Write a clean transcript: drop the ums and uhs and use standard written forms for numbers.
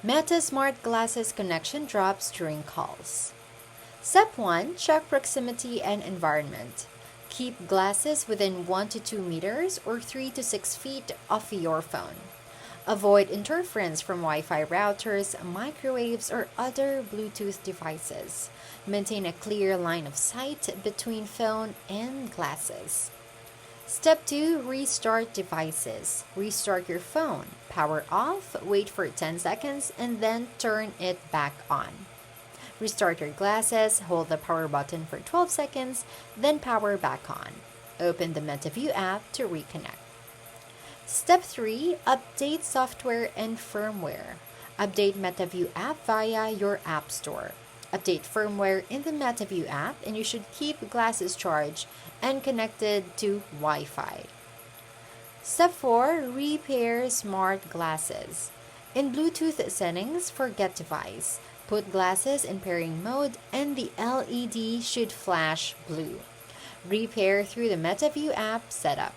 Meta Smart Glasses connection drops during calls. Step 1. Check proximity and environment. Keep glasses within 1 to 2 meters or 3 to 6 feet of your phone. Avoid interference from Wi-Fi routers, microwaves, or other Bluetooth devices. Maintain a clear line of sight between phone and glasses. Step 2. Restart devices. Restart your phone. Power off, wait for 10 seconds, and then turn it back on. Restart your glasses, hold the power button for 12 seconds, then power back on. Open the MetaView app to reconnect. Step 3. Update software and firmware. Update MetaView app via your App Store. Update firmware in the MetaView app and you should keep glasses charged and connected to Wi-Fi. Step 4. Repair smart glasses. In Bluetooth settings, forget device. Put glasses in pairing mode and the LED should flash blue. Repair through the MetaView app setup.